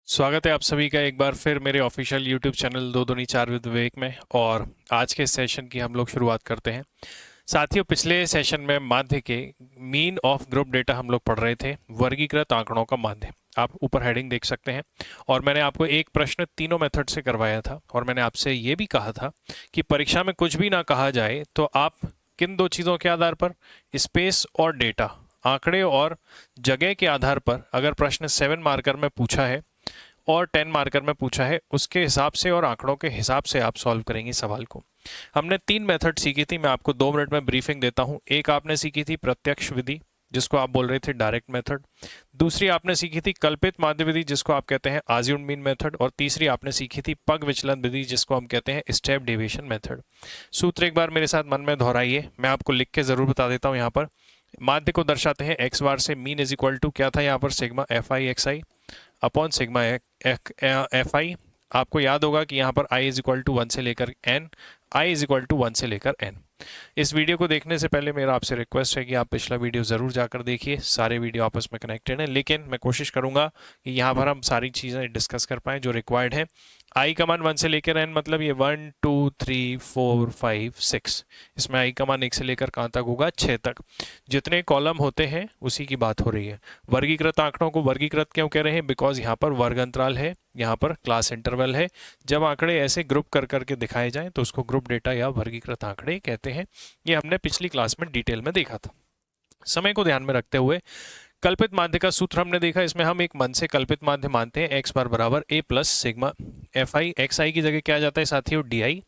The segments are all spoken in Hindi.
स्वागत है आप सभी का एक बार फिर मेरे ऑफिशियल यूट्यूब चैनल दो दूनी चार विद विवेक में। और आज के सेशन की हम लोग शुरुआत करते हैं। साथियों, पिछले सेशन में माध्य के मीन ऑफ ग्रुप डेटा हम लोग पढ़ रहे थे, वर्गीकृत आंकड़ों का माध्य। आप ऊपर हेडिंग देख सकते हैं। और मैंने आपको एक प्रश्न तीनों मेथड से करवाया था और मैंने आपसे ये भी कहा था कि परीक्षा में कुछ भी ना कहा जाए तो आप किन दो चीज़ों के आधार पर, स्पेस और डेटा, आंकड़े और जगह के आधार पर, अगर प्रश्न 7 मार्कर में पूछा है और 10 मार्कर में पूछा है उसके हिसाब से और आंकड़ों के हिसाब से आप सॉल्व करेंगे सवाल को। हमने 3 मेथड सीखी थी, मैं आपको 2 मिनट में ब्रीफिंग देता हूं। एक आपने सीखी थी प्रत्यक्ष विधि, जिसको आप बोल रहे थे डायरेक्ट मेथड। दूसरी आपने सीखी थी कल्पित माध्य विधि, जिसको आप कहते हैं आज्यूम्ड मीन मेथड। और तीसरी आपने सीखी थी पग विचलन विधि, जिसको हम कहते हैं स्टेप डेविएशन मेथड। सूत्र एक बार मेरे साथ मन में दोहराइए, मैं आपको लिख के जरूर बता देता हूं। यहाँ पर माध्य को दर्शाते हैं एक्स बार से, मीन इज इक्वल टू क्या था यहाँ पर, sigma F I X I upon sigma F I. आपको याद होगा कि यहाँ पर आई इज इक्वल टू 1 से लेकर n, i is equal to 1 से लेकर n। इस वीडियो को देखने से पहले मेरा आपसे रिक्वेस्ट है कि आप पिछला वीडियो ज़रूर जाकर देखिए, सारे वीडियो आपस में कनेक्टेड हैं। लेकिन मैं कोशिश करूंगा कि यहाँ पर हम सारी चीज़ें डिस्कस कर पाएँ जो रिक्वायर्ड है। आई का मान 1 से लेकर n, मतलब ये 1 2 3 4 5 6। इसमें आई का मान 1 से लेकर कहाँ तक होगा, 6 तक। जितने कॉलम होते हैं उसी की बात हो रही है। वर्गीकृत आंकड़ों को वर्गीकृत क्यों कह रहे हैं, बिकॉज यहाँ पर वर्ग अंतराल है, यहाँ पर क्लास इंटरवल है। जब आंकड़े ऐसे ग्रुप कर करके दिखाए जाएं तो उसको ग्रुप डेटा या वर्गीकृत आंकड़े कहते हैं। ये हमने पिछली क्लास में डिटेल में देखा था। समय को ध्यान में रखते हुए कल्पित माध्य का सूत्र हमने देखा। इसमें हम एक मन से कल्पित माध्य मानते हैं, एक्स बार बराबर A plus sigma F I. X I की जगह क्या आ जाता है साथियों, डी आई,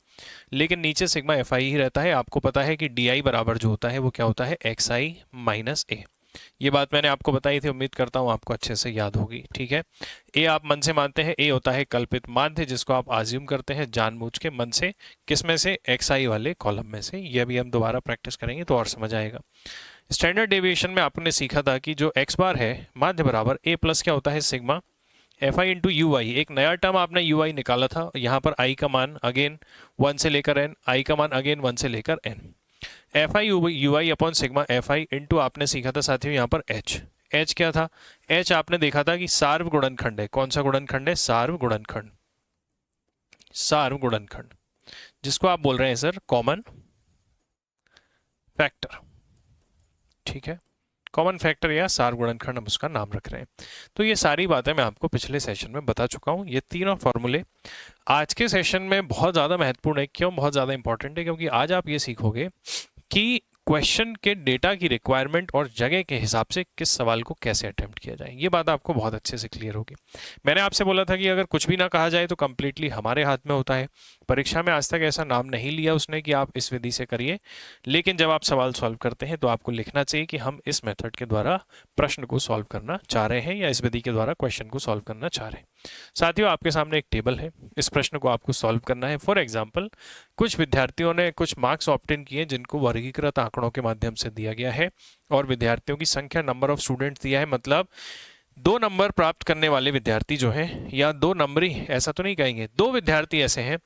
लेकिन नीचे सिग्मा एफ आई ही रहता है। आपको पता है कि डी आई बराबर जो होता है वो क्या होता है, एक्स आई माइनस ए। ये बात मैंने आपको बताई थी, उम्मीद करता हूँ आपको अच्छे से याद होगी। ठीक है, ए आप मन से मानते हैं, ए होता है कल्पित माध्य, जिसको आप आज्यूम करते हैं जानबूझ के मन से। किस में से, एक्स आई वाले कॉलम में से। ये भी हम दोबारा प्रैक्टिस करेंगे तो और समझ आएगा। स्टैंडर्ड डेविएशन में आपने सीखा था कि जो एक्स बार है माध्य बराबर ए प्लस क्या होता है, sigma F I into U I. एक नया टर्म आपने यू आई निकाला था। यहाँ पर आई का मान अगेन 1 से लेकर एन, आई का मान अगेन 1 से लेकर n. F i u i upon sigma F I into आपने सीखा था साथियों यहाँ पर एच। एच क्या था, एच आपने देखा था कि सार्व गुणनखंड है। कौन सा गुणनखंड है, सार्व गुणनखंड। सार्व गुणनखंड जिसको आप बोल रहे हैं सर कॉमन फैक्टर। ठीक है, कॉमन फैक्टर या सार गुणनखंड हम उसका नाम रख रहे हैं। तो ये सारी बातें मैं आपको पिछले सेशन में बता चुका हूँ। ये तीनों फॉर्मूले आज के सेशन में बहुत ज़्यादा महत्वपूर्ण है। क्यों बहुत ज़्यादा इंपॉर्टेंट है, क्योंकि आज आप ये सीखोगे कि क्वेश्चन के डेटा की रिक्वायरमेंट और जगह के हिसाब से किस सवाल को कैसे अटेम्प्ट किया जाए। ये बात आपको बहुत अच्छे से क्लियर होगी। मैंने आपसे बोला था कि अगर कुछ भी ना कहा जाए तो कंप्लीटली हमारे हाथ में होता है। परीक्षा में आज तक ऐसा नाम नहीं लिया उसने कि आप इस विधि से करिए, लेकिन जब आप सवाल सॉल्व करते हैं तो आपको लिखना चाहिए कि हम इस मेथड के द्वारा प्रश्न को सॉल्व करना चाह रहे हैं या इस विधि के द्वारा क्वेश्चन को सॉल्व करना चाह रहे हैं। साथियों, आपके सामने एक टेबल है, इस प्रश्न को आपको सॉल्व करना है। फॉर एग्जाम्पल, कुछ विद्यार्थियों ने कुछ मार्क्स ऑप्टेन किए जिनको वर्गीकृत आंकड़ों के माध्यम से दिया गया है, और विद्यार्थियों की संख्या नंबर ऑफ स्टूडेंट्स दिया है। मतलब 2 नंबर प्राप्त करने वाले विद्यार्थी जो हैं, या 2 नंबरी ऐसा तो नहीं कहेंगे, 2 विद्यार्थी ऐसे हैं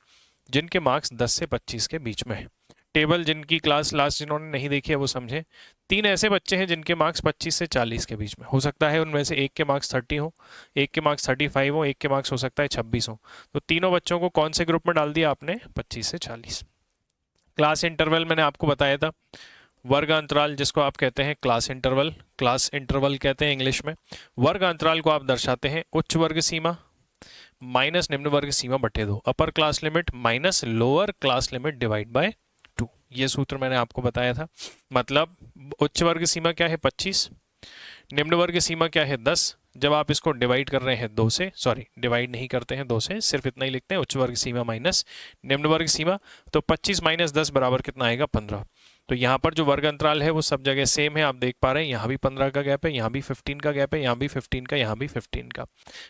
जिनके मार्क्स 10 से 25 के बीच में है। टेबल जिनकी क्लास लास्ट जिन्होंने नहीं देखी है वो समझे। 3 ऐसे बच्चे हैं जिनके मार्क्स 25 से 40 के बीच में। हो सकता है उनमें से एक के मार्क्स 30 हो, एक के मार्क्स 35 हो, एक के मार्क्स हो सकता है 26 हो। तो तीनों बच्चों को कौन से ग्रुप में डाल दिया आपने, 25 से 40। क्लास इंटरवल मैंने आपको बताया था, वर्ग अंतराल जिसको आप कहते हैं क्लास इंटरवल, क्लास इंटरवल कहते हैं इंग्लिश में। वर्ग अंतराल को आप दर्शाते हैं उच्च वर्ग सीमा माइनस निम्न वर्ग सीमा बटे 2, upper class limit minus lower class limit divide by 2। ये सूत्र मैंने आपको बताया था। मतलब उच्च वर्ग सीमा क्या है, 25, निम्न वर्ग सीमा क्या है, 10। जब आप इसको डिवाइड कर रहे हैं 2 से, सॉरी डिवाइड नहीं करते हैं 2 से, सिर्फ इतना ही लिखते हैं उच्च वर्ग सीमा माइनस निम्न वर्ग सीमा, तो 25 माइनस 10 बराबर कितना आएगा, 15। तो यहाँ पर जो वर्ग अंतराल है वो सब जगह सेम है, आप देख पा रहे हैं। यहाँ भी 15 का गैप है, यहाँ भी 15 का गैप है, यहाँ भी 15 का, यहाँ भी 15 का।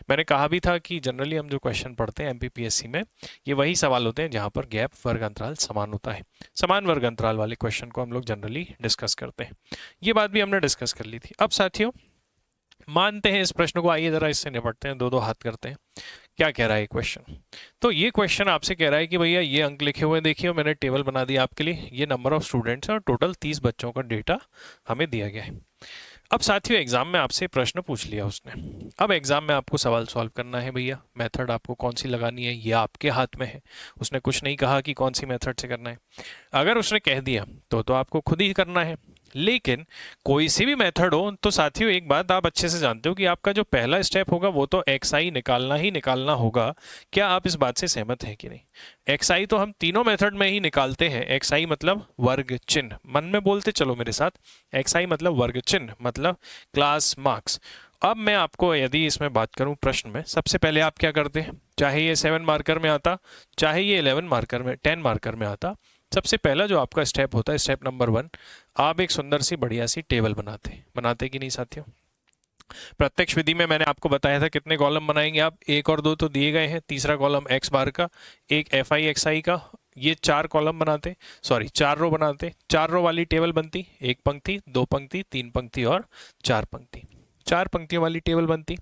मैंने कहा भी था कि जनरली हम जो क्वेश्चन पढ़ते हैं एमपीपीएससी में, ये वही सवाल होते हैं जहाँ पर गैप वर्ग अंतराल समान होता है। समान वर्ग अंतराल वाले क्वेश्चन को हम लोग जनरली डिस्कस करते हैं। ये बात भी हमने डिस्कस कर ली थी। अब साथियों मानते हैं इस प्रश्न को, आइए जरा इससे निपटते हैं, 2-2 हाथ करते हैं। क्या कह रहा है क्वेश्चन, तो ये क्वेश्चन आपसे कह रहा है कि भैया ये अंक लिखे हुए देखिए, मैंने टेबल बना दिया आपके लिए। ये नंबर ऑफ स्टूडेंट्स है और टोटल 30 बच्चों का डेटा हमें दिया गया है। अब साथियों एग्जाम में आपसे प्रश्न पूछ लिया उसने, अब एग्जाम में आपको सवाल सॉल्व करना है भैया। मेथड आपको कौन सी लगानी है ये आपके हाथ में है। उसने कुछ नहीं कहा कि कौन सी मेथड से करना है। अगर उसने कह दिया तो आपको खुद ही करना है। लेकिन कोई सी भी मेथड हो तो साथियों एक बात आप अच्छे से जानते हो कि आपका जो पहला स्टेप होगा वो तो xi निकालना ही निकालना होगा। क्या आप इस बात से सहमत हैं कि नहीं? xi तो हम तीनों मेथड में ही निकालते हैं। xi मतलब वर्ग चिन्ह, मन में बोलते चलो मेरे साथ। xi मतलब वर्ग चिन्ह मतलब क्लास मार्क्स। अब मैं आपको यदि इसमें बात करूं प्रश्न में, सबसे पहले आप क्या करते हैं, चाहे ये 7 मार्कर में आता, चाहे ये 11 मार्कर में 10 मार्कर में आता, सबसे पहला जो आपका स्टेप होता है स्टेप नंबर 1, आप एक सुंदर सी बढ़िया सी टेबल बनाते कि नहीं साथियों? प्रत्यक्ष विधि में मैंने आपको बताया था कितने कॉलम बनाएंगे आप, 1 और 2 तो दिए गए हैं, तीसरा कॉलम x बार का, एक fi xi का, ये 4 कॉलम बनाते, सॉरी 4 रो बनाते, 4 रो वाली टेबल बनती, 1 पंक्ति 2 पंक्ति 3 पंक्ति और 4 पंक्ति, 4 पंक्तियों वाली टेबल बनती।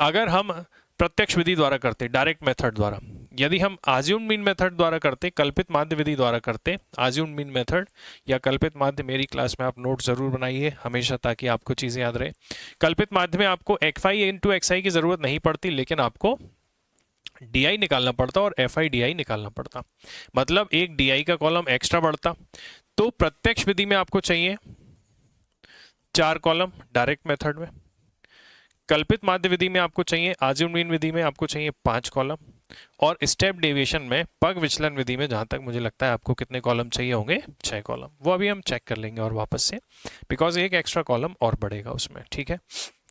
अगर हम प्रत्यक्ष विधि द्वारा करते, डायरेक्ट मेथड द्वारा, यदि हम आज्यूम्ड मीन मेथड द्वारा करते, कल्पित माध्य विधि द्वारा करते, आज्यूम्ड मीन मेथड या कल्पित माध्य, मेरी क्लास में आप नोट जरूर बनाइए हमेशा ताकि आपको चीजें याद रहे। कल्पित माध्य में आपको fi इंटू xi की जरूरत नहीं पड़ती, लेकिन आपको di निकालना पड़ता और fi di निकालना पड़ता, मतलब एक di का कॉलम एक्स्ट्रा बढ़ता। तो प्रत्यक्ष विधि में आपको चाहिए 4 कॉलम डायरेक्ट मेथड में, कल्पित माध्य विधि में आपको चाहिए, आज्यूम्ड मीन विधि में आपको चाहिए 5 कॉलम, और स्टेप डेविएशन में पग विचलन विधि में जहां तक मुझे लगता है आपको कितने कॉलम चाहिए होंगे, 6 कॉलम। वो अभी हम चेक कर लेंगे और वापस से, बिकॉज एक एक्स्ट्रा कॉलम और बढ़ेगा उसमें, ठीक है।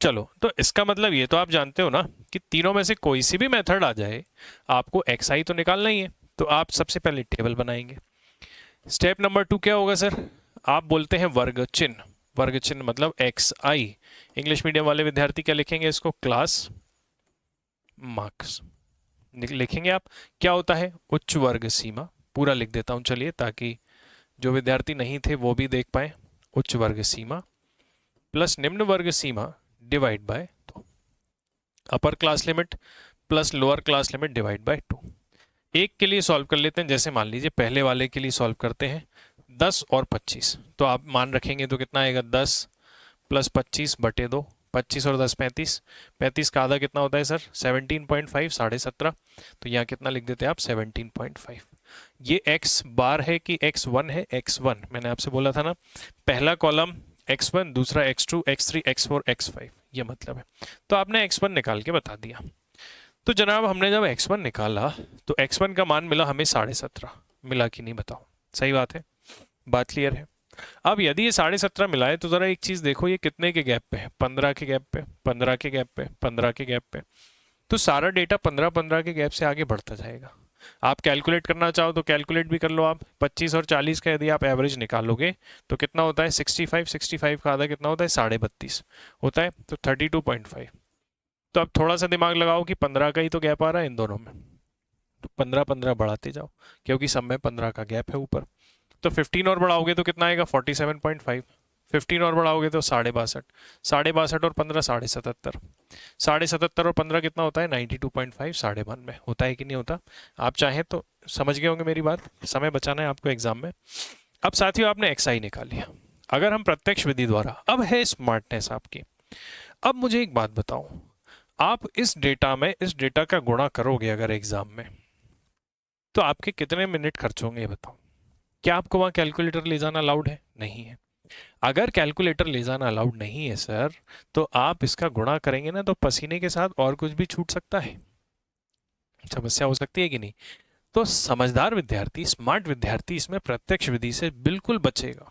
चलो, तो इसका मतलब ये तो आप जानते हो ना कि तीनों में से कोई सी भी मेथड आ जाए आपको xi तो निकालना ही है। तो आप सबसे पहले टेबल बनाएंगे। स्टेप नंबर 2 क्या होगा सर? आप बोलते हैं वर्ग चिन्ह, वर्ग चिन्ह मतलब xi। इंग्लिश मीडियम वाले विद्यार्थी क्या लिखेंगे इसको? क्लास मार्क्स लिखेंगे आप। क्या होता है? उच्च वर्ग सीमा, पूरा लिख देता हूं चलिए ताकि जो विद्यार्थी नहीं थे वो भी देख पाए। उच्च वर्ग सीमा प्लस निम्न वर्ग सीमा divide by 2, upper class limit plus lower class limit divide by 2। एक के लिए सॉल्व कर लेते हैं, जैसे मान लीजिए पहले वाले के लिए सॉल्व करते हैं 10 और 25, तो आप मान रखेंगे तो कितना आएगा? 10 प्लस 25 बटे 2, 25 और 10 35, 35 का आधा कितना होता है सर? 17.5, 17.5। तो यहाँ कितना लिख देते हैं आप? 17.5। ये x बार है कि x1 है? x1, मैंने आपसे बोला था ना, पहला कॉलम x1, दूसरा x2, x3, x4, x5, ये मतलब है। तो आपने x1 निकाल के बता दिया। तो जनाब हमने जब x1 निकाला तो x1 का मान मिला हमें 17.5, मिला कि नहीं बताओ? सही बात है, बात क्लियर है। अब यदि ये 17.5 मिला है तो जरा एक चीज देखो, ये कितने के गैप पे है? 15 के गैप पे, 15 के गैप पे, 15 के गैप पे। तो सारा डेटा 15-15 के गैप से आगे बढ़ता जाएगा। आप कैलकुलेट करना चाहो तो कैलकुलेट भी कर लो आप। 25 और 40 का यदि आप एवरेज निकालोगे तो कितना होता है? 65, 65 का आधा कितना होता है? 32.5 होता है, तो 32.5। तो अब थोड़ा सा दिमाग लगाओ कि 15 का ही तो गैप आ रहा है इन दोनों में, तो 15-15 बढ़ाते जाओ क्योंकि सब में 15 का गैप है ऊपर। तो 15 और बढ़ाओगे तो कितना आएगा? 47.5। 15 और बढ़ाओगे तो 62.5, 62.5 और 15 77, 77 और 15 कितना होता है? 92.5, 92 होता है कि नहीं होता? आप चाहें तो समझ गए होंगे मेरी बात, समय बचाना है आपको एग्जाम में। अब साथियों आपने xi निकाल लिया। अगर हम प्रत्यक्ष विधि द्वारा, अब है स्मार्टनेस आपकी। अब मुझे एक बात बताओ, आप इस डेटा में इस डेटा का गुणा करोगे अगर एग्जाम में, तो आपके कितने मिनट खर्च होंगे ये बताओ? क्या आपको वहां कैलकुलेटर ले जाना अलाउड है? नहीं है। अगर कैलकुलेटर ले जाना अलाउड नहीं है सर, तो आप इसका गुणा करेंगे ना तो पसीने के साथ और कुछ भी छूट सकता है, समस्या हो सकती है कि नहीं? तो समझदार विद्यार्थी, स्मार्ट विद्यार्थी इसमें प्रत्यक्ष विधि से बिल्कुल बचेगा।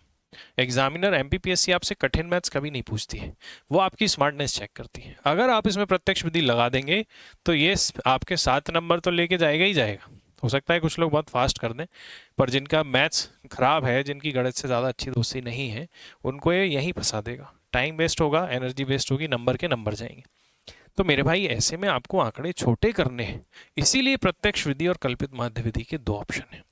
एग्जामिनर एमपीपीएससी आपसे कठिन मैथ्स कभी नहीं पूछती है, वो आपकी स्मार्टनेस चेक करती है। अगर आप इसमें प्रत्यक्ष विधि लगा देंगे तो ये आपके 7 नंबर तो लेके जाएगा ही जाएगा। हो सकता है कुछ लोग बहुत फास्ट कर दें, पर जिनका मैथ्स खराब है, जिनकी गणित से ज़्यादा अच्छी दोस्ती नहीं है, उनको ये यहीं फंसा देगा। टाइम वेस्ट होगा, एनर्जी वेस्ट होगी, नंबर के नंबर जाएंगे। तो मेरे भाई ऐसे में आपको आंकड़े छोटे करने हैं, इसीलिए प्रत्यक्ष विधि और कल्पित माध्य विधि के 2 ऑप्शन हैं।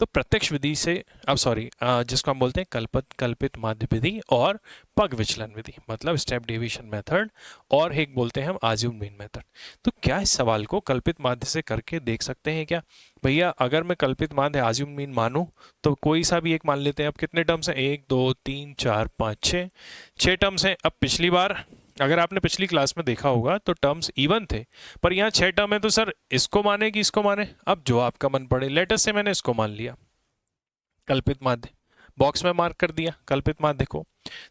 तो प्रत्यक्ष विधि से, अब सॉरी, जिसको हम बोलते हैं कल्पित माध्य विधि और पग विचलन विधि, मतलब स्टेप डेविएशन मेथड, और एक बोलते हैं हम आज्यूम मीन मेथड। तो क्या इस सवाल को कल्पित माध्य से करके देख सकते हैं क्या? भैया अगर मैं कल्पित माध्य आज्यूम मीन मानूं तो कोई सा भी एक मान लेते हैं। अब कितने टर्म्स हैं? 1 2 3 4 5 6 टर्म्स हैं। अब पिछली बार अगर आपने पिछली क्लास में देखा होगा तो टर्म्स इवन थे, पर यहाँ 6 टर्म है, तो सर इसको माने कि इसको माने? अब जो आपका मन पड़े। लेटेस्ट से मैंने इसको मान लिया कल्पित माध्य, बॉक्स में मार्क कर दिया कल्पित माध्य को।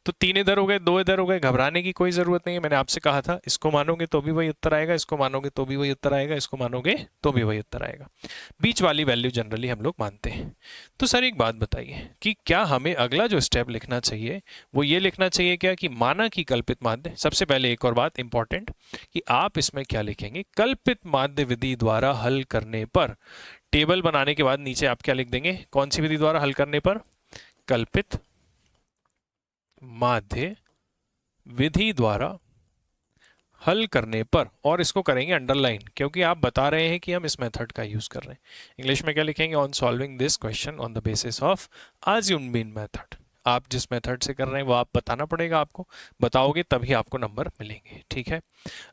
तो 3 इधर हो गए, 2 इधर हो गए, घबराने की कोई जरूरत नहीं है। मैंने आपसे कहा था इसको मानोगे तो भी वही उत्तर आएगा, इसको मानोगे तो भी वही उत्तर आएगा, इसको मानोगे तो भी वही उत्तर आएगा। बीच वाली वैल्यू जनरली हम लोग मानते हैं। तो सर एक बात बताइए कि क्या हमें अगला जो स्टेप लिखना चाहिए वो ये लिखना चाहिए क्या कि माना कि कल्पित माध्य। सबसे पहले एक और बात इंपॉर्टेंट कि आप इसमें क्या लिखेंगे, कल्पित माध्य विधि द्वारा हल करने पर। टेबल बनाने के बाद नीचे आप क्या लिख देंगे, कौन सी विधि द्वारा हल करने पर? कल्पित माध्य विधि द्वारा हल करने पर, और इसको करेंगे अंडरलाइन क्योंकि आप बता रहे हैं कि हम इस मेथड का यूज कर रहे हैं। इंग्लिश में क्या लिखेंगे? On solving this question on the basis of assume mean method. आप जिस मेथड से कर रहे हैं वो आप बताना पड़ेगा, आपको बताओगे तभी आपको नंबर मिलेंगे। ठीक है,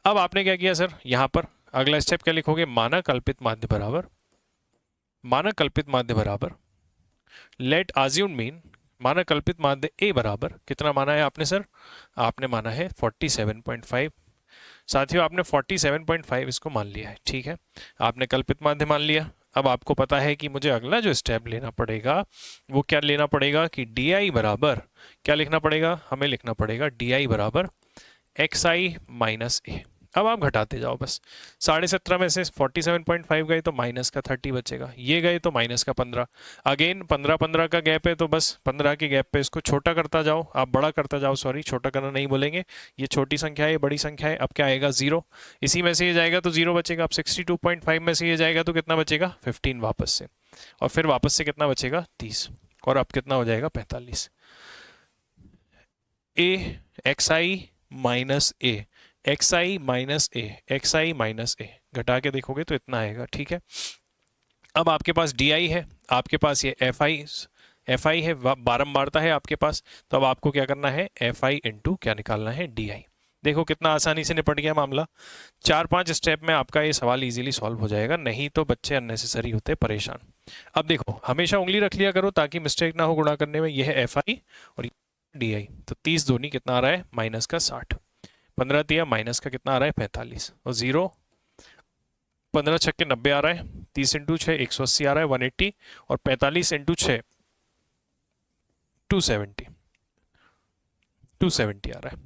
अब आपने क्या किया सर, यहां पर अगला स्टेप क्या लिखोगे? माना कल्पित माध्य बराबर, माना कल्पित माध्य बराबर लेट आज्यूम मीन, माना कल्पित माध्य ए बराबर, कितना माना है आपने सर? आपने माना है 47.5। साथियों आपने 47.5 इसको मान लिया है। ठीक है, आपने कल्पित माध्य मान लिया। अब आपको पता है कि मुझे अगला जो स्टेप लेना पड़ेगा वो क्या लेना पड़ेगा कि डी आई बराबर, क्या लिखना पड़ेगा? हमें लिखना पड़ेगा डी आई बराबर एक्स आई माइनस ए। अब आप घटाते जाओ बस, 17.5 में से 47.5 गए तो माइनस का 30 बचेगा, ये गए तो माइनस का 15। अगेन 15 का गैप है तो बस 15 के गैप पे इसको छोटा करता जाओ, आप बड़ा करता जाओ, सॉरी छोटा करना नहीं बोलेंगे, ये छोटी संख्या है ये बड़ी संख्या है। अब क्या आएगा? 0। इसी में से ये जाएगा तो 0 बचेगा। अब 62.5 में से ये जाएगा तो कितना बचेगा? 15 वापस से, और फिर वापस से कितना बचेगा? 30, और अब कितना हो जाएगा? 45। ए एक्स आई माइनस ए, एक्स आई माइनस ए, एक्स आई माइनस ए, घटा के देखोगे तो इतना आएगा। ठीक है, अब आपके पास डी आई है, आपके पास ये एफ आई है, बारंबारता है आपके पास, तो अब आपको क्या करना है? एफ आई इंटू क्या निकालना है? D I. देखो कितना आसानी से निपट गया मामला। 4-5 स्टेप में आपका ये सवाल इजीली सॉल्व हो जाएगा, नहीं तो बच्चे अननेसेसरी होते परेशान। अब देखो हमेशा उंगली रख लिया करो ताकि मिस्टेक ना हो गुणा करने में। यह है एफ आई और डी आई, तो 30 दूनी कितना आ रहा है? माइनस का 60। 15 दिया, माइनस का कितना आ रहा है? 45, और 0 15 छक्के 90 आ रहा है, 30 इंटू 6 180 आ रहा है 180, और 45 इंटू 6 270 आ रहा है।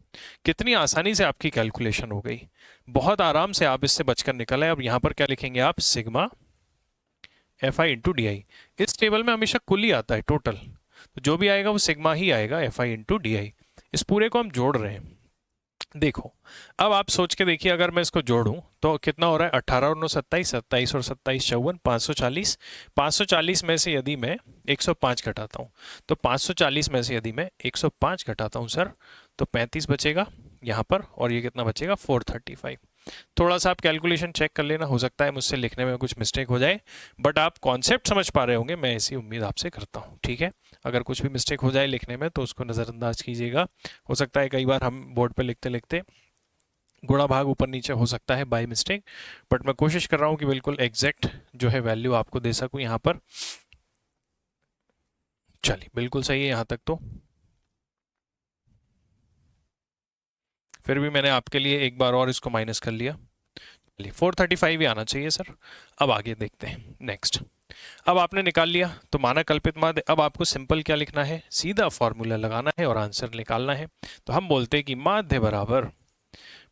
कितनी आसानी से आपकी कैलकुलेशन हो गई, बहुत आराम से आप इससे बचकर निकल आए। अब यहां पर क्या लिखेंगे आप? Sigma F I into D आई। इस टेबल में हमेशा कुल ही आता है, टोटल, तो जो भी आएगा वो सिग्मा ही आएगा, एफ आई इंटू डी आई। इस पूरे को हम जोड़ रहे हैं। देखो अब आप सोच के देखिए, अगर मैं इसको जोड़ूं तो कितना हो रहा है? 18 और 9 27, 27 और 27 54, 540। 540 में से यदि मैं 105 घटाता हूं तो 540 में से यदि मैं 105 घटाता हूं सर तो 35 बचेगा यहां पर, और ये कितना बचेगा? 435। थोड़ा सा आप कैलकुलेशन चेक कर लेना, हो सकता है मुझसे लिखने में कुछ मिस्टेक हो जाए, बट आप कॉन्सेप्ट समझ पा रहे होंगे, मैं ऐसी उम्मीद आपसे करता हूँ। ठीक है, अगर कुछ भी मिस्टेक हो जाए लिखने में तो उसको नज़रअंदाज कीजिएगा। हो सकता है कई बार हम बोर्ड पे लिखते लिखते गुणा भाग ऊपर नीचे हो सकता है बाय मिस्टेक, बट मैं कोशिश कर रहा हूँ कि बिल्कुल एग्जैक्ट जो है वैल्यू आपको दे सकूँ यहाँ पर। चलिए बिल्कुल सही है यहाँ तक तो। फिर भी मैंने आपके लिए एक बार और इसको माइनस कर लिया। चलिए 435 ही आना चाहिए सर। अब आगे देखते हैं नेक्स्ट। अब आपने निकाल लिया तो माना कल्पित माध्य। अब आपको सिंपल क्या लिखना है? सीधा फॉर्मूला लगाना है और आंसर निकालना है। तो हम बोलते हैं कि माध्य बराबर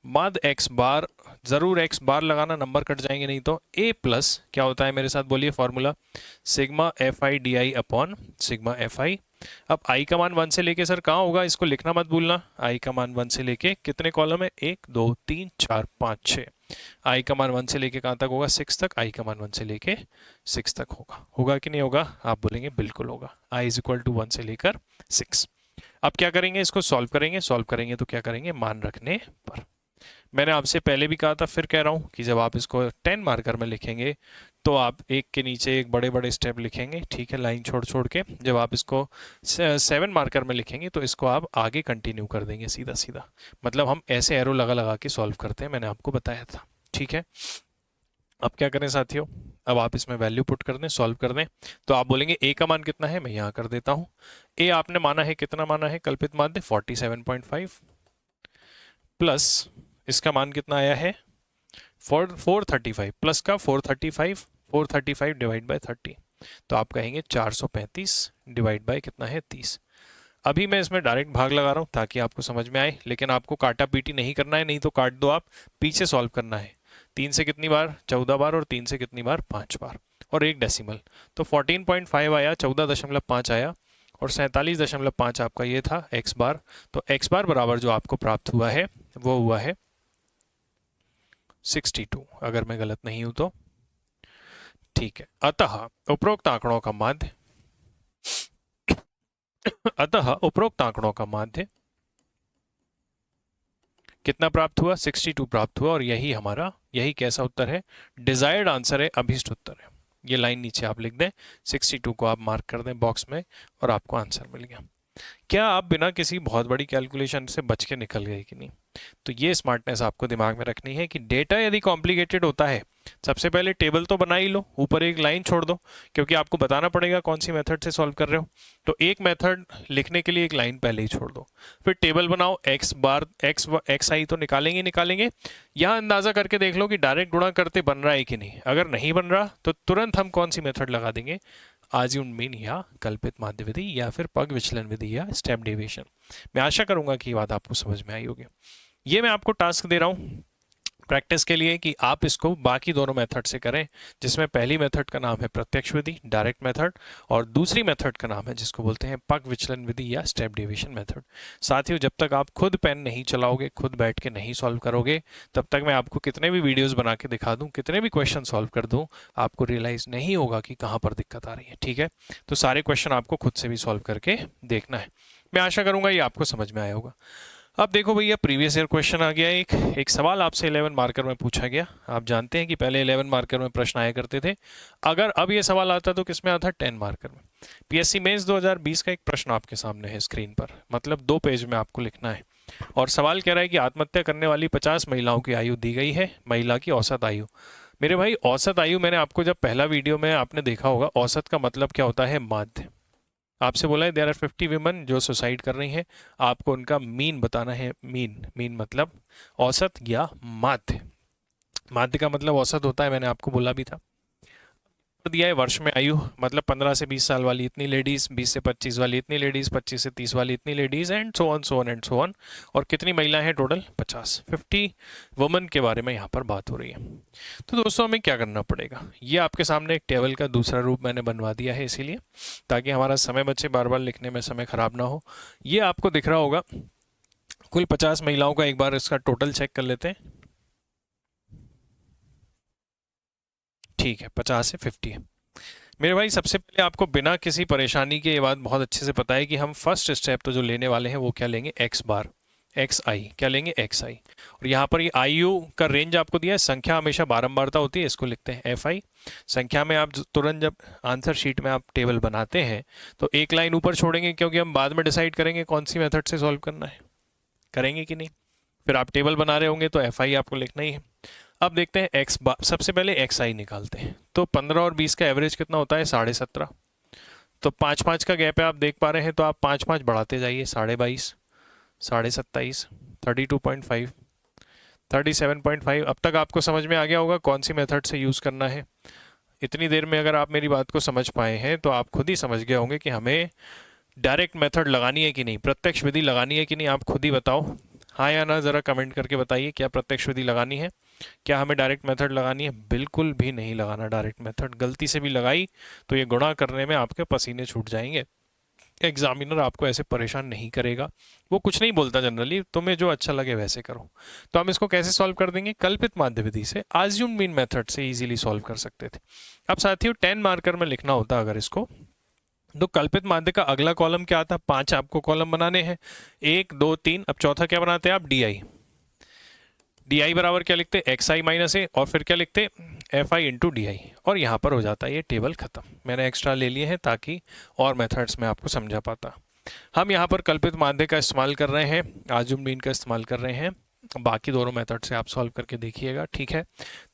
माध्य एक्स बार, जरूर एक्स बार लगाना, नंबर कट जाएंगे नहीं तो। ए प्लस क्या होता है मेरे साथ बोलिए formula? Sigma F I D I upon sigma F I. अब आई का मान 1 से लेके सर कहाँ होगा? इसको लिखना मत भूलना। आई का मान 1 से लेके कितने कॉलम है? 1 2 3 4 5 6। आई का मान 1 से लेके कहाँ तक होगा? 6 तक। आई का मान 1 से लेके 6 तक होगा। होगा कि नहीं होगा? आप बोलेंगे बिल्कुल होगा। आई इज इक्वल टू 1 से लेकर 6। अब क्या करेंगे? इसको सॉल्व करेंगे। सॉल्व करेंगे तो क्या करेंगे? मान रखने पर। मैंने आपसे पहले भी कहा था, फिर कह रहा हूं कि जब आप इसको 10 मार्कर में लिखेंगे तो आप एक के नीचे एक बड़े बड़े स्टेप लिखेंगे, ठीक है, लाइन छोड़ छोड़ के। जब आप इसको 7 मार्कर में लिखेंगे तो इसको आप आगे कंटिन्यू कर देंगे सीधा सीधा, मतलब हम ऐसे एरो लगा लगा के सॉल्व करते हैं, मैंने आपको बताया था, ठीक है। अब क्या करें साथियों, अब आप इसमें वैल्यू पुट कर दें, सॉल्व कर दें। तो आप बोलेंगे ए का मान कितना है, मैं यहाँ कर देता हूँ। ए आपने माना है, कितना माना है कल्पित माध्य 47.5, प्लस इसका मान कितना आया है 435, प्लस का 435, 435 डिवाइड बाय 30, तो आप कहेंगे 435 डिवाइड बाय कितना है 30। अभी मैं इसमें डायरेक्ट भाग लगा रहा हूँ ताकि आपको समझ में आए, लेकिन आपको काटा पीटी नहीं करना है, नहीं तो काट दो आप, पीछे सॉल्व करना है। 3 से कितनी बार 14 बार, और 3 से कितनी बार 5 बार, और एक डेसिमल, तो 14.5 आया, 14.5 आया, और 47.5 आपका ये था x बार। तो x बार बराबर जो आपको प्राप्त हुआ है वो हुआ है 62, अगर मैं गलत नहीं हूं तो, ठीक है। अतः उपरोक्त आंकड़ों का माध्य अतः उपरोक्त आंकड़ों का माध्य कितना प्राप्त हुआ, 62 प्राप्त हुआ, और यही हमारा, यही कैसा उत्तर है, डिजायर्ड आंसर है, अभीष्ट उत्तर है। ये लाइन नीचे आप लिख दें, 62 को आप मार्क कर दें बॉक्स में, और आपको आंसर मिल गया। क्या आप बिना किसी बहुत बड़ी कैलकुलेशन से बच के निकल गए कि नहीं? तो ये स्मार्टनेस आपको दिमाग में रखनी है कि डेटा यदि कॉम्प्लिकेटेड होता है, सबसे पहले टेबल तो बना ही लो, ऊपर एक लाइन छोड़ दो, क्योंकि आपको बताना पड़ेगा कौन सी मेथड से सॉल्व कर रहे हो। तो एक मेथड लिखने के लिए एक लाइन पहले ही छोड़ दो, फिर टेबल बनाओ, एक्स बार एक्स आई तो निकालेंगे निकालेंगे। यहाँ अंदाजा करके देख लो कि डायरेक्ट गुणा करते बन रहा है कि नहीं, अगर नहीं बन रहा तो तुरंत हम कौन सी मेथड लगा देंगे, आज्यूम्ड मीन या कल्पित माध्य विधि, या फिर पग विचलन विधि, या स्टेप डेविएशन। मैं आशा करूंगा कि ये बात आपको समझ में आई होगी। ये मैं आपको टास्क दे रहा हूं प्रैक्टिस के लिए कि आप इसको बाकी दोनों मेथड से करें, जिसमें पहली मेथड का नाम है प्रत्यक्ष विधि, डायरेक्ट मेथड, और दूसरी मेथड का नाम है जिसको बोलते हैं पग विचलन विधि या स्टेप डेविएशन मेथड। साथियों, जब तक आप खुद पेन नहीं चलाओगे, खुद बैठ के नहीं सॉल्व करोगे, तब तक मैं आपको कितने भी वीडियोस बना के दिखा दूं, कितने भी क्वेश्चन सॉल्व कर दूं, आपको रियलाइज नहीं होगा कि कहाँ पर दिक्कत आ रही है, ठीक है। तो सारे क्वेश्चन आपको खुद से भी सॉल्व करके देखना है। मैं आशा करूंगा ये आपको समझ में आया होगा। अब देखो भैया, प्रीवियस ईयर क्वेश्चन आ गया, एक सवाल आपसे 11 मार्कर में पूछा गया। आप जानते हैं कि पहले 11 मार्कर में प्रश्न आया करते थे, अगर अब ये सवाल आता तो किस में आता, 10 मार्कर में। पीएससी मेंस 2020 का एक प्रश्न आपके सामने है स्क्रीन पर, मतलब 2 पेज में आपको लिखना है, और सवाल कह रहा है कि आत्महत्या करने वाली 50 महिलाओं की आयु दी गई है, महिला की औसत आयु। मेरे भाई, औसत आयु मैंने आपको जब पहला वीडियो में आपने देखा होगा, औसत का मतलब क्या होता है, माध्य। आपसे बोला है देयर आर 50 विमेन जो सुसाइड कर रही हैं, आपको उनका मीन बताना है। मीन मतलब औसत या माध्य। माध्य का मतलब औसत होता है, मैंने आपको बोला भी था। दिया है वर्ष में आयु, मतलब 15 से 20 साल वाली इतनी लेडीज, 20 से 25 वाली इतनी लेडीज, 25 से 30 वाली इतनी ladies, and so on so on and so on. और कितनी महिला है टोटल, 50 वुमेन के बारे में यहाँ पर बात हो रही है। तो दोस्तों, हमें क्या करना पड़ेगा, ये आपके सामने एक टेबल का दूसरा रूप मैंने बनवा दिया है, इसीलिए ताकि हमारा समय बचे, बार बार लिखने में समय खराब ना हो। ये आपको दिख रहा होगा, कुल 50 महिलाओं का एक बार इसका टोटल चेक कर लेते हैं। ठीक है, 50 से 50 है। मेरे भाई, सबसे पहले आपको बिना किसी परेशानी के ये बात बहुत अच्छे से पता है कि हम फर्स्ट स्टेप तो जो लेने वाले हैं वो क्या लेंगे, एक्स बार, एक्स आई, क्या लेंगे, एक्स आई। और यहाँ पर ये आई यू का रेंज आपको दिया है, संख्या हमेशा बारंबारता होती है, इसको लिखते हैं एफ आई। संख्या में आप तुरंत जब आंसर शीट में आप टेबल बनाते हैं तो एक लाइन ऊपर छोड़ेंगे, क्योंकि हम बाद में डिसाइड करेंगे कौन सी मेथड से सॉल्व करना है, करेंगे कि नहीं। फिर आप टेबल बना रहे होंगे तो एफ आई आपको लिखना ही है। अब देखते हैं एक्स बार, सबसे पहले एक्स आई निकालते हैं। तो 15 और 20 का एवरेज कितना होता है, 17.5। तो 5-5 का गैप है, आप देख पा रहे हैं, तो आप 5-5 बढ़ाते जाइए, 22.5, 27.5, 32.5, 37.5। अब तक आपको समझ में आ गया होगा कौन सी मेथड से यूज़ करना है। इतनी देर में अगर आप मेरी बात को समझ पाए हैं तो आप खुद ही समझ गए होंगे कि हमें डायरेक्ट मेथड लगानी है कि नहीं, प्रत्यक्ष विधि लगानी है कि नहीं। आप खुद ही बताओ, हाँ या ना, ज़रा कमेंट करके बताइए, क्या प्रत्यक्ष विधि लगानी है, क्या हमें डायरेक्ट मेथड लगानी है। बिल्कुल भी नहीं लगाना डायरेक्ट मेथड, गलती से भी लगाई तो ये गुणा करने में आपके पसीने छूट जाएंगे। एग्जामिनर आपको ऐसे परेशान नहीं करेगा, वो कुछ नहीं बोलता जनरली, तुम्हें जो अच्छा लगे वैसे करो। तो हम इसको कैसे सॉल्व कर देंगे, कल्पित माध्य विधि से, आज्यूम्ड मीन मेथड से इजीली सॉल्व कर सकते थे। अब साथियों, 10 मार्कर में लिखना होता अगर इसको, तो कल्पित माध्य का अगला कॉलम क्या आता, 5 आपको कॉलम बनाने हैं, 1 2 3। अब चौथा क्या बनाते हैं आप, डी आई। डी आई बराबर क्या लिखते, एक्स आई माइनस ए, और फिर क्या लिखते, एफ आई इंटू डी आई, और यहाँ पर हो जाता है ये टेबल ख़त्म। मैंने एक्स्ट्रा ले लिए हैं ताकि और मेथड्स में आपको समझा पाता। हम यहाँ पर कल्पित माध्य का इस्तेमाल कर रहे हैं, आजुम मीन का इस्तेमाल कर रहे हैं। बाकी दोनों मेथड से आप सॉल्व करके देखिएगा, ठीक है।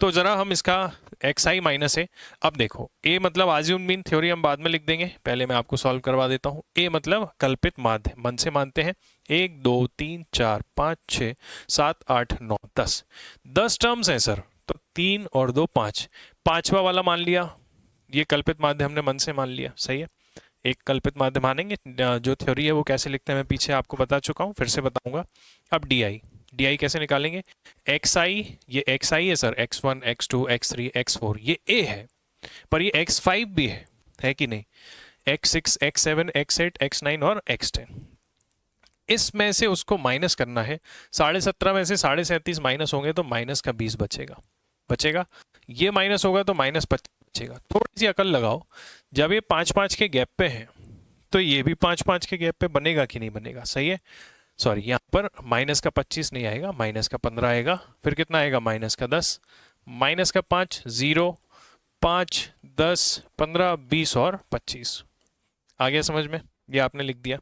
तो ज़रा हम इसका एक्स आई माइनस ए, अब देखो ए मतलब आजुम मीन, थ्योरी हम बाद में लिख देंगे, पहले मैं आपको सॉल्व करवा देता हूँ। ए मतलब कल्पित माध्य, मन से मानते हैं 1 2 3 4 5 6 7 8 9 10 टर्म्स हैं सर, तो 3 और 2 5, पांचवा वाला मान लिया, ये कल्पित माध्य हमने मन से मान लिया, सही है। एक कल्पित माध्य मानेंगे, जो थ्योरी है वो कैसे लिखते हैं मैं पीछे आपको बता चुका हूँ, फिर से बताऊंगा। अब डी आई कैसे निकालेंगे, एक्स आई, ये एक्स आई है sir, x1 x2 x3 x4, ये a है, पर ये x5 भी है कि नहीं, x6 x7 x8 x9 और x10। इसमें से उसको माइनस करना है, 17.5 में से 37.5 माइनस होंगे तो माइनस का 20 बचेगा, ये माइनस होगा तो माइनस बचेगा। थोड़ी सी अकल लगाओ, जब ये 5-5 के गैप पे है तो ये भी 5-5 के गैप पे बनेगा कि नहीं बनेगा, सही है। सॉरी, यहाँ पर माइनस का 25 नहीं आएगा, माइनस का 15 आएगा, फिर कितना आएगा माइनस का 10, माइनस का 5, 0 5 10 15 20 और 25 आ गया समझ में, ये आपने लिख दिया।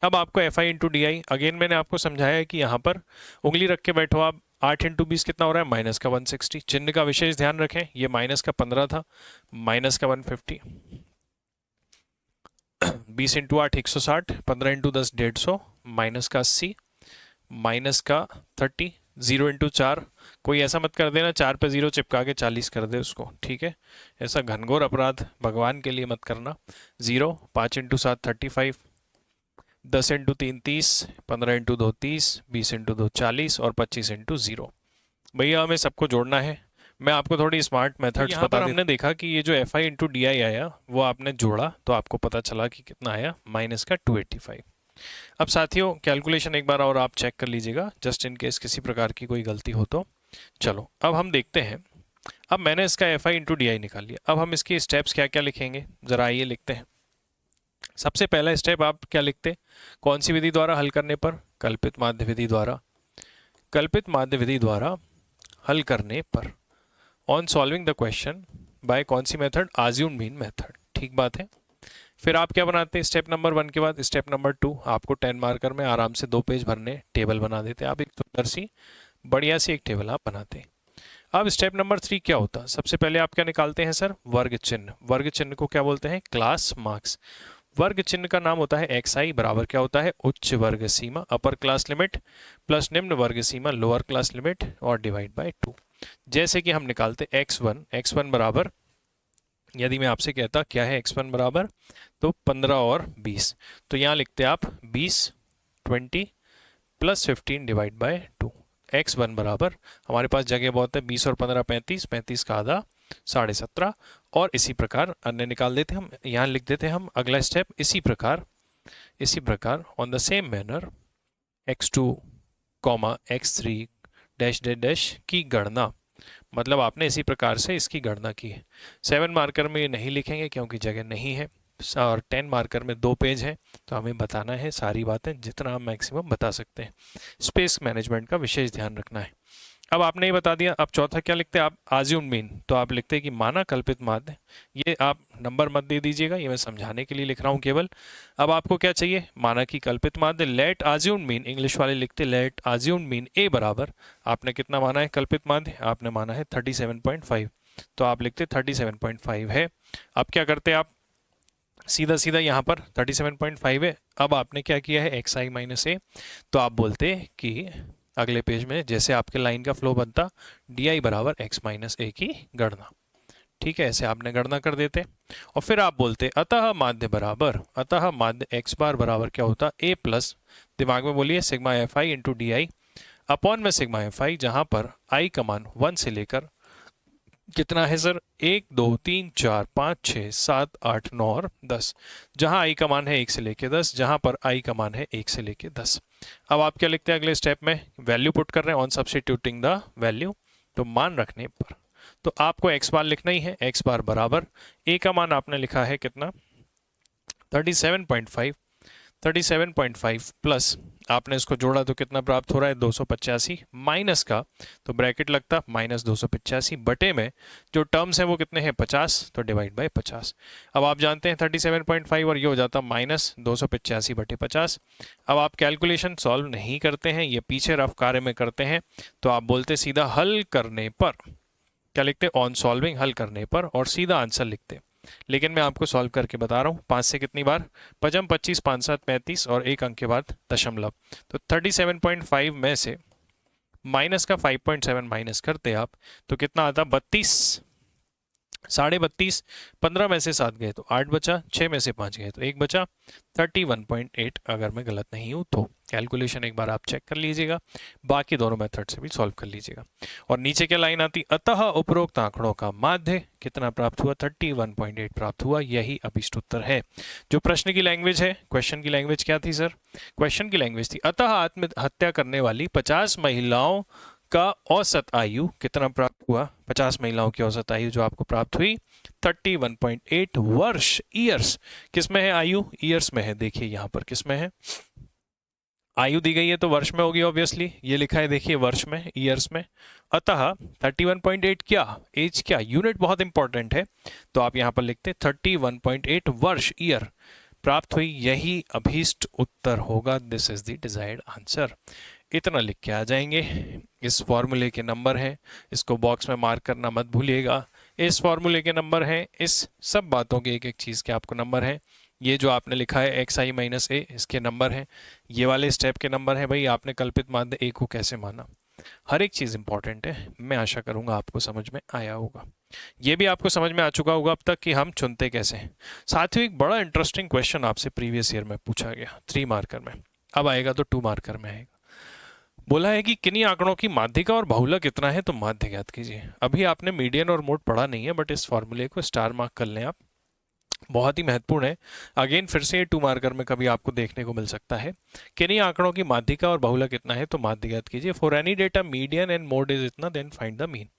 अब आपको F I into D I, again मैंने आपको समझाया है कि यहाँ पर उंगली रख के बैठो आप, 8 इंटू 20 कितना हो रहा है, माइनस का 160। चिन्ह का विशेष ध्यान रखें, ये माइनस का 15 था, माइनस का 150, 20 इंटू 8 160, 15 इंटू 10 150, माइनस का 80, माइनस का 30, 0 इंटू 4, कोई ऐसा मत कर देना 4 पे 0 चिपका के 40 कर दे उसको, ठीक है, ऐसा घनघोर अपराध भगवान के लिए मत करना। 0, 5 इंटू 7 35, 10 इंटू 3 30, 15 इंटू 2 30, 20 इंटू 2 40 और 25 इंटू 0। भैया हमें सबको जोड़ना है, मैं आपको थोड़ी स्मार्ट मेथड्स बता देता। हमने देखा कि ये जो एफ आई इंटू डी आई आया वो आपने जोड़ा तो आपको पता चला कि कितना आया, माइनस का 285। अब साथियों कैलकुलेशन एक बार और आप चेक कर लीजिएगा, जस्ट इन केस किसी प्रकार की कोई गलती हो तो। चलो अब हम देखते हैं, अब मैंने इसका एफ आई इंटू डी आई निकाल लिया, अब हम इसके स्टेप्स क्या क्या लिखेंगे, ज़रा आइए लिखते हैं। सबसे पहला स्टेप आप क्या लिखते, कौन सी विधि द्वारा हल करने पर, कल्पित माध्य विधि द्वारा, कल्पित माध्य विधि द्वारा हल करने पर, on solving the question by कौन सी मेथड, आज्यूम मीन मेथड, ठीक बात है। फिर आप क्या बनाते हैं, स्टेप नंबर 1 के बाद स्टेप नंबर 2, आपको 10 मार्कर में आराम से 2 पेज भरने, टेबल बना देते आप, एक सुंदर सी बढ़िया सी एक टेबल आप बनाते। अब स्टेप नंबर 3 क्या होता, सबसे पहले आप क्या निकालते हैं सर, वर्ग चिन्ह। वर्ग चिन्ह को क्या बोलते हैं, क्लास मार्क्स। वर्ग चिन्ह का नाम होता है एक्स आई बराबर क्या होता है, उच्च वर्ग सीमा अपर क्लास लिमिट प्लस निम्न वर्ग सीमा लोअर क्लास लिमिट और डिवाइड बाय 2। जैसे कि हम निकालते x1 बराबर, यदि मैं आपसे कहता क्या है x1 बराबर, तो 15 और 20, तो यहाँ लिखते आप 20 20 प्लस 15 डिवाइड बाय 2। x1 बराबर, हमारे पास जगह बहुत है, 20 और 15 35, 35 का आधा 17.5, और इसी प्रकार अन्य निकाल देते हम, यहाँ लिख देते हम अगला स्टेप, इसी प्रकार on the same manner x2 x3 dash dash dash की गणना, मतलब आपने इसी प्रकार से इसकी गणना की है। 7 मार्कर में ये नहीं लिखेंगे क्योंकि जगह नहीं है, और 10 मार्कर में 2 पेज है, तो हमें बताना है सारी बातें जितना हम मैक्सिमम बता सकते हैं। स्पेस मैनेजमेंट का विशेष ध्यान रखना है। अब आपने ये बता दिया, अब चौथा क्या लिखते हैं आप, आज्यूम मीन, तो आप लिखते हैं कि माना कल्पित माध्य, ये आप नंबर मत दे दीजिएगा, ये मैं समझाने के लिए लिख रहा हूँ केवल। अब आपको क्या चाहिए, माना कि कल्पित माध्य, लेट आज्यूम मीन, इंग्लिश वाले लिखते लेट आज्यूम मीन ए बराबर, आपने कितना माना है कल्पित माध्य, आपने माना है 37.5, तो आप लिखते 37.5 है। अब क्या करते आप, सीधा सीधा यहाँ पर 37.5 है, अब आपने क्या किया है एक्स आई माइनस ए, तो आप बोलते कि अगले पेज में जैसे आपके लाइन का फ्लो बनता, डी आई बराबर एक्स माइनस ए की गणना, ठीक है, ऐसे आपने गणना कर देते। और फिर आप बोलते अतः माध्य एक्स बार बराबर क्या होता, ए प्लस, दिमाग में बोलिए sigma F I into D I upon में सिग्मा एफ आई, जहाँ पर आई का मान 1 से लेकर कितना है सर, 1 2 3 4 5 6 7 8 9 और 10, जहां आई का मान है 1 से लेके 10, जहां पर आई का मान है 1 से लेके 10। अब आप क्या लिखते हैं अगले स्टेप में, वैल्यू पुट कर रहे हैं ऑन सब्स्टिट्यूटिंग द वैल्यू, तो मान रखने पर, तो आपको एक्स बार लिखना ही है, एक्स बार बराबर ए का मान आपने लिखा है कितना 37.5, 37.5 प्लस आपने इसको जोड़ा तो कितना प्राप्त हो रहा है 285 माइनस का, तो ब्रैकेट लगता माइनस 285 बटे में जो टर्म्स हैं वो कितने हैं 50, तो डिवाइड बाय 50। अब आप जानते हैं 37.5 और ये हो जाता माइनस 285 बटे 50। अब आप कैलकुलेशन सॉल्व नहीं करते हैं, ये पीछे रफ कार्य में करते हैं, तो आप बोलते सीधा हल करने पर, क्या लिखते ऑन सॉल्विंग, हल करने पर, और सीधा आंसर लिखते। लेकिन मैं आपको सॉल्व करके बता रहा हूँ 5 से कितनी बार, पचम 25, 5 7 35 और एक अंक के बाद दशमलव, तो 37.5 में से माइनस का 5.7 माइनस करते आप तो कितना आता 32, 32.5, 15 में से 7 गए तो 8 बचा, 6 में से 5 गए तो 1 बचा, 31.8 अगर मैं गलत नहीं हूँ तो। कैलकुलेशन एक बार आप चेक कर लीजिएगा, बाकी दोनों मेथड से भी सॉल्व कर लीजिएगा। और नीचे क्या लाइन आती, अतः उपरोक्त आंकड़ों का माध्य कितना प्राप्त हुआ 31.8 प्राप्त हुआ, यही अभिष्ट उत्तर है। जो प्रश्न की लैंग्वेज है, क्वेश्चन की लैंग्वेज क्या थी सर, क्वेश्चन की लैंग्वेज थी अतः आत्महत्या करने वाली 50 महिलाओं का औसत आयु कितना प्राप्त हुआ, 50 महिलाओं की औसत आयु जो आपको प्राप्त हुई 31.8 वर्ष, ईयर्स किस में है आयु, ईयर्स में है। देखिए यहां पर किस में है, आयु दी गई है तो वर्ष में होगी ऑब्वियसली, ये लिखा है देखिए वर्ष में, ईयर्स में। अतः 31.8 क्या, एज क्या, यूनिट बहुत इंपॉर्टेंट है, तो आप यहां पर लिखते 31.8 वर्ष, ईयर प्राप्त हुई, यही अभीष्ट उत्तर होगा। This is the desired answer. इतना लिख के आ जाएंगे। इस फॉर्मूले के नंबर हैं, इसको बॉक्स में मार्क करना मत भूलिएगा। इस फॉर्मूले के नंबर हैं, इस सब बातों के एक एक चीज़ के आपको नंबर हैं। ये जो आपने लिखा है एक्स आई माइनस ए, इसके नंबर हैं, ये वाले स्टेप के नंबर हैं। भाई आपने कल्पित माध्य ए को कैसे माना, हर एक चीज़ इंपॉर्टेंट है। मैं आशा करूंगा आपको समझ में आया होगा। ये भी आपको समझ में आ चुका होगा अब तक कि हम चुनते कैसे हैं। साथियों एक बड़ा इंटरेस्टिंग क्वेश्चन आपसे प्रीवियस ईयर में पूछा गया 3 मार्कर में, अब आएगा तो 2 मार्कर में आएगा। बोला है कि किन्हीं आंकड़ों की माध्यिका और बहुलक कितना है तो माध्य ज्ञात कीजिए। अभी आपने मीडियन और मोड पढ़ा नहीं है, बट इस फॉर्मूले को स्टार मार्क कर लें आप, बहुत ही महत्वपूर्ण है। अगेन फिर से 2 मार्कर में कभी आपको देखने को मिल सकता है। किन्हीं आंकड़ों की माध्यिका और बहुलक कितना है तो माध्य ज्ञात कीजिए। For any data median and mode is इतना, देन फाइंड द मीन।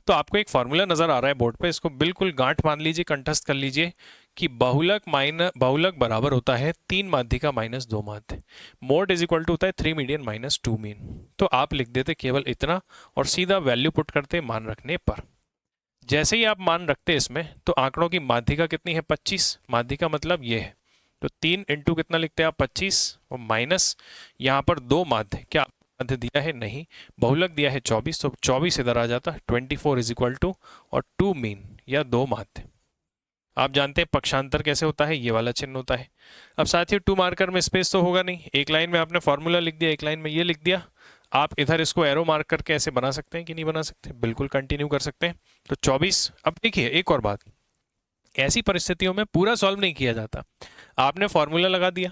तो आपको एक फॉर्मूला नजर आ रहा है बोर्ड पे, इसको बिल्कुल गांठ बांध लीजिए, कंठस्थ कर लीजिए कि बहुलक बराबर होता है 3 माध्यिका माइनस 2 माध्य, मोड इज इक्वल टू होता है 3 मीडियन माइनस 2 मीन। तो आप लिख देते केवल इतना और सीधा वैल्यू पुट करते मान रखने पर। जैसे ही आप मान रखते इसमें तो आंकड़ों की माध्यिका कितनी है 25, माध्यिका मतलब ये है, तो 3 इंटू कितना लिखते हैं आप 25 और माइनस यहाँ पर 2 माध्य, क्या माध्य दिया है नहीं, बहुलक दिया है 24, तो 24 इधर आ जाता 24 इज इक्वल टू और 2 मीन या 2 माध्य। आप जानते हैं पक्षांतर कैसे होता है, ये वाला चिन्ह होता है। अब साथियों 2 मार्कर में स्पेस तो होगा नहीं, एक लाइन में आपने फॉर्मूला लिख दिया, एक लाइन में ये लिख दिया। आप इधर इसको एरो मार्क करके ऐसे बना सकते हैं कि नहीं बना सकते, बिल्कुल कंटिन्यू कर सकते हैं। तो 24, अब देखिए एक और बात, ऐसी परिस्थितियों में पूरा सॉल्व नहीं किया जाता, आपने फॉर्मूला लगा दिया,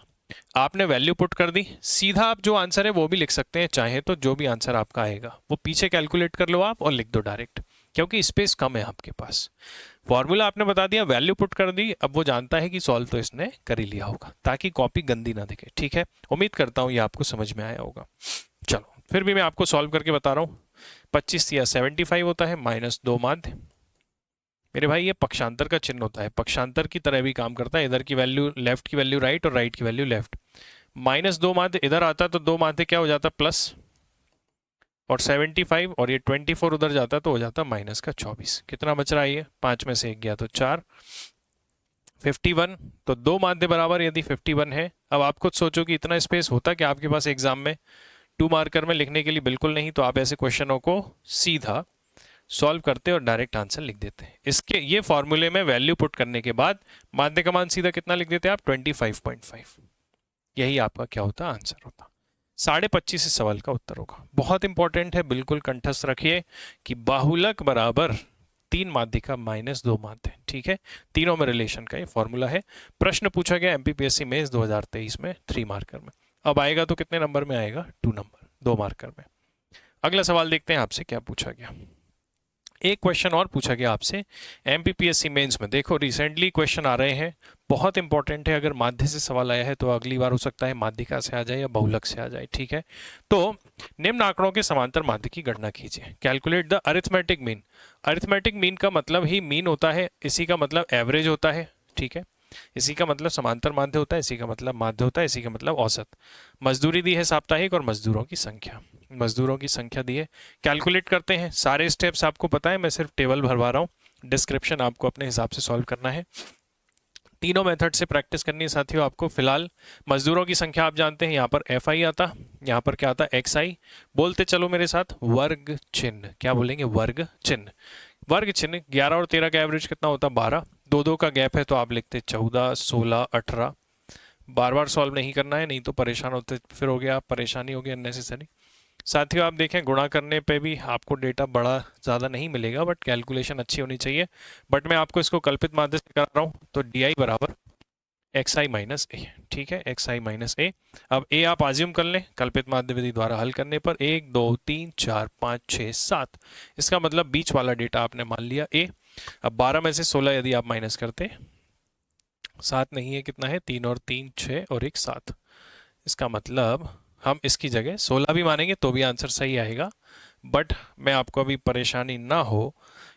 आपने वैल्यू पुट कर दी, सीधा आप जो आंसर है वो भी लिख सकते हैं, चाहे तो जो भी आंसर आपका आएगा वो पीछे कैलकुलेट कर लो आप और लिख दो डायरेक्ट, क्योंकि स्पेस कम है आपके पास। फॉर्मूला आपने बता दिया, वैल्यू पुट कर दी, अब वो जानता है कि सॉल्व तो इसने कर ही लिया होगा, ताकि कॉपी गंदी ना दिखे। ठीक है, उम्मीद करता हूं ये आपको समझ में आया होगा। चलो फिर भी मैं आपको सॉल्व करके बता रहा हूँ। 25 या 75 होता है माइनस 2 माध्य। मेरे भाई ये पक्षांतर का चिन्ह होता है, पक्षांतर की तरह भी काम करता है, इधर की वैल्यू लेफ्ट की वैल्यू राइट और राइट की वैल्यू लेफ्ट। माइनस 2 माध्य इधर आता तो 2 माध्य क्या हो जाता प्लस, और 75 और ये 24 उधर जाता तो हो जाता माइनस का 24। कितना बच रहा है ये, 5 में से 1 गया तो 4, 51। तो 2 माध्य बराबर यदि 51 है, अब आप खुद सोचो कि इतना स्पेस होता क्या आपके पास एग्जाम में 2 मार्कर में लिखने के लिए, बिल्कुल नहीं। तो आप ऐसे क्वेश्चनों को सीधा सॉल्व करते और डायरेक्ट आंसर लिख देते हैं। इसके ये फॉर्मूले में वैल्यू पुट करने के बाद माध्य का मान सीधा कितना लिख देते हैं आप 25.5, यही आपका क्या होता आंसर होता। 25.5 इस सवाल का उत्तर होगा। बहुत इंपॉर्टेंट है, बिल्कुल कंठस्थ रखिए कि बाहुलक बराबर 3 माध्यिका माइनस 2 माध्य। ठीक है, तीनों में रिलेशन का ये फॉर्मूला है। प्रश्न पूछा गया एमपीपीएससी में 2023 में 3 मार्कर में। अब आएगा तो कितने नंबर में आएगा, 2 नंबर, 2 मार्कर में। अगला सवाल देखते हैं आपसे क्या पूछा गया। एक क्वेश्चन और पूछा गया आपसे एमपीपीएससी मेंस में। देखो रिसेंटली क्वेश्चन आ रहे हैं, बहुत इंपॉर्टेंट है। अगर माध्य से सवाल आया है तो अगली बार हो सकता है माध्यिका से आ जाए या बहुलक से आ जाए। ठीक है, तो निम्न आंकड़ों के समांतर माध्य की गणना कीजिए। Calculate the arithmetic mean. Arithmetic mean का मतलब ही मीन होता है, इसी का मतलब एवरेज होता है। ठीक है, इसी का मतलब समांतर माध्य होता है, इसी का मतलब माध्य होता है, इसी का मतलब औसत। मजदूरी दी है साप्ताहिक और मजदूरों की संख्या, मजदूरों की संख्या दी है। कैलकुलेट करते हैं, सारे स्टेप्स आपको पता है, मैं सिर्फ टेबल भरवा रहा हूँ, डिस्क्रिप्शन आपको अपने हिसाब से सॉल्व करना है। तीनों मेथड से प्रैक्टिस करनी है साथियों आपको। फिलहाल मजदूरों की संख्या आप जानते हैं, यहाँ पर एफ आई आता, यहाँ पर क्या आता, एक्स आई। बोलते चलो मेरे साथ, वर्ग चिन्ह। क्या बोलेंगे, वर्ग चिन्ह। वर्ग चिन्ह 11 और 13 का एवरेज कितना होता है, 12। दो दो का गैप है तो आप लिखते 14, 16, 18। बार बार सॉल्व नहीं करना है, नहीं तो परेशान होते फिर हो गया, परेशानी हो गई अननेसेसरी। साथियों आप देखें, गुणा करने पे भी आपको डेटा बड़ा ज़्यादा नहीं मिलेगा, बट कैलकुलेशन अच्छी होनी चाहिए। बट मैं आपको इसको कल्पित माध्य से करा रहा हूँ, तो डी आई बराबर एक्स आई माइनस ए। ठीक है, एक्स आई माइनस ए। अब ए आप आज्यूम कर लें, कल्पित माध्य विधि द्वारा हल करने पर 1 2 3 4 5 6 7, इसका मतलब बीच वाला डेटा आपने मान लिया ए। अब 12 में से 16 यदि आप माइनस करते, 7 नहीं है, कितना है, 3 और 3 6 और 1 7। इसका मतलब हम इसकी जगह 16 भी मानेंगे तो भी आंसर सही आएगा, बट मैं आपको अभी परेशानी ना हो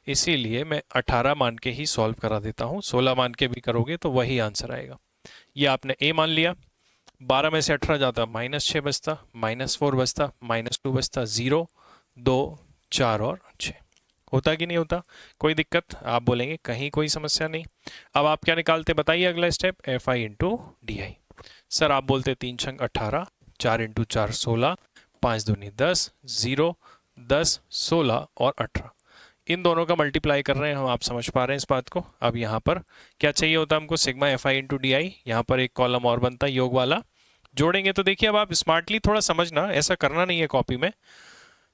इसीलिए मैं 18 मान के ही सॉल्व करा देता हूँ। 16 मान के भी करोगे तो वही आंसर आएगा। ये आपने ए मान लिया, 12 में से 18 जाता, -6 बचता, -4 बचता, -2 बचता, 0 2 4 और 6। होता कि नहीं होता, कोई दिक्कत, आप बोलेंगे कहीं कोई समस्या नहीं। अब आप क्या निकालते बताइए, अगला step F I into D I. Sir आप बोलते 3 छंग 18, 4 इंटू 4 16, 5 दूनी 10, 0 10 16 और 18। इन दोनों का मल्टीप्लाई कर रहे हैं हम, आप समझ पा रहे हैं इस बात को। अब यहाँ पर क्या चाहिए होता है हमको, sigma F I into D आई। यहाँ पर एक कॉलम और बनता है योग वाला, जोड़ेंगे तो देखिए, अब आप स्मार्टली थोड़ा समझना, ऐसा करना नहीं है कॉपी में।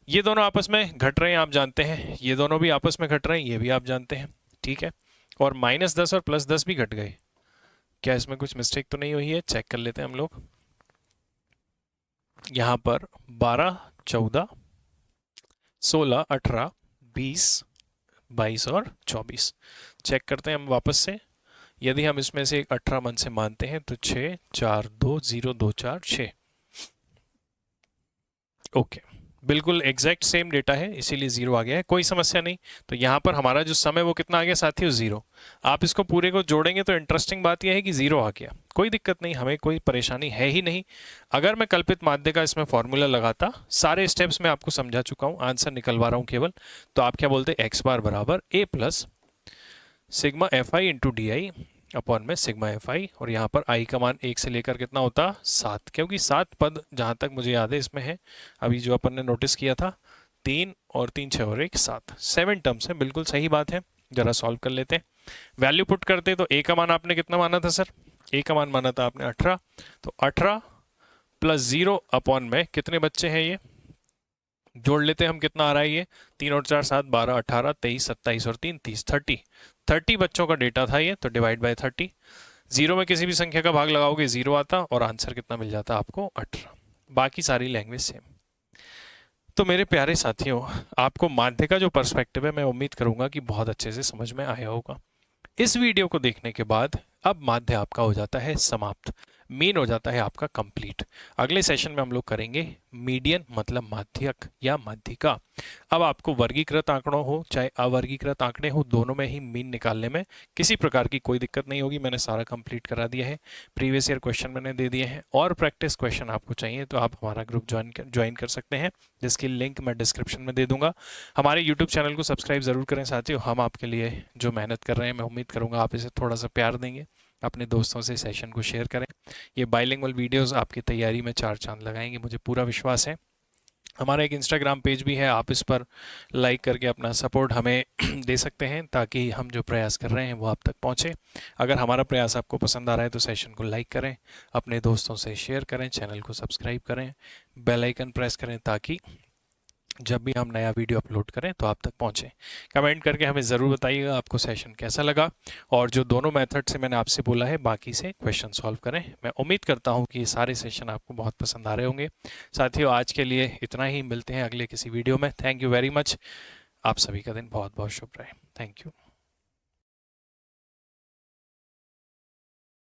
ये दोनों आपस में घट रहे हैं आप जानते हैं, ये दोनों भी आपस में घट रहे हैं, ये भी आप जानते हैं, ठीक है। और -10 और +10 भी घट गए, क्या इसमें कुछ मिस्टेक तो नहीं हुई है, चेक कर लेते हैं हम लोग। यहाँ पर 12 14 16 18 20 22 और 24 चेक करते हैं हम वापस से। यदि हम इसमें से एक 18 मन से मानते हैं तो 6 4 2 0 2 4 6। ओके, बिल्कुल एग्जैक्ट सेम डेटा है, इसीलिए 0 आ गया है, कोई समस्या नहीं। तो यहाँ पर हमारा जो सम है वो कितना आ गया साथियों, 0। आप इसको पूरे को जोड़ेंगे तो इंटरेस्टिंग बात यह है कि 0 आ गया, कोई दिक्कत नहीं, हमें कोई परेशानी है ही नहीं। अगर मैं कल्पित माध्य का इसमें फॉर्मूला लगाता, सारे स्टेप्स मैं आपको समझा चुका हूँ, आंसर निकलवा रहा हूँ केवल, तो आप क्या बोलते, एक्स बार बराबर A plus sigma F I into D I upon में सिग्मा एफ आई। और यहाँ पर आई का मान 1 से लेकर कितना होता, 7, क्योंकि 7 पद जहाँ तक मुझे याद है इसमें है, अभी जो अपन ने नोटिस किया था, 3 और 3 6 और 1 7, 7 टर्म्स है, बिल्कुल सही बात है। जरा सॉल्व कर लेते हैं, वैल्यू पुट करते तो ए का मान आपने कितना माना था सर, ए का मान माना था आपने 18, तो 18 प्लस 0 अपॉन में कितने बच्चे हैं ये, जोड़ लेते हैं हम, कितना आ रहा है ये, 3 और 4 7 12 18 23 27 और 3 30 30 बच्चों का डेटा था ये, तो डिवाइड बाय 30। 0 में किसी भी संख्या का भाग लगाओगे 0 आता और आंसर कितना मिल जाता आपको, 18। बाकी सारी लैंग्वेज सेम। तो मेरे प्यारे साथियों, आपको माध्य का जो पर्सपेक्टिव है मैं उम्मीद करूंगा कि बहुत अच्छे से समझ में आया होगा। इस वीडियो को देखने के बाद अब माध्य आपका हो जाता है समाप्त, मीन हो जाता है आपका कंप्लीट। अगले सेशन में हम लोग करेंगे मीडियन मतलब माध्यक या माध्यिका। अब आपको वर्गीकृत आंकड़ों हो चाहे अवर्गीकृत आंकड़े हो, दोनों में ही मीन निकालने में किसी प्रकार की कोई दिक्कत नहीं होगी। मैंने सारा कंप्लीट करा दिया है, प्रीवियस ईयर क्वेश्चन मैंने दे दिए हैं, और प्रैक्टिस क्वेश्चन आपको चाहिए तो आप हमारा ग्रुप ज्वाइन कर सकते हैं, जिसकी लिंक मैं डिस्क्रिप्शन में दे दूंगा। हमारे यूट्यूब चैनल को सब्सक्राइब जरूर करें साथियों, हम आपके लिए जो मेहनत कर रहे हैं मैं उम्मीद करूँगा आप इसे थोड़ा सा प्यार देंगे। अपने दोस्तों से सेशन को शेयर करें, ये बाइलिंगुअल वीडियोस आपकी तैयारी में 4 चांद लगाएंगे, मुझे पूरा विश्वास है। हमारा एक इंस्टाग्राम पेज भी है, आप इस पर लाइक करके अपना सपोर्ट हमें दे सकते हैं, ताकि हम जो प्रयास कर रहे हैं वो आप तक पहुंचे। अगर हमारा प्रयास आपको पसंद आ रहा है तो सेशन को लाइक करें, अपने दोस्तों से शेयर करें, चैनल को सब्सक्राइब करें, बेल आइकन प्रेस करें, ताकि जब भी हम नया वीडियो अपलोड करें तो आप तक पहुंचे। कमेंट करके हमें ज़रूर बताइएगा आपको सेशन कैसा लगा, और जो दोनों मेथड से मैंने आपसे बोला है बाकी से क्वेश्चन सॉल्व करें। मैं उम्मीद करता हूं कि ये सारे सेशन आपको बहुत पसंद आ रहे होंगे। साथियों आज के लिए इतना ही, मिलते हैं अगले किसी वीडियो में। थैंक यू वेरी मच, आप सभी का दिन बहुत बहुत शुभ रहे। Thank you.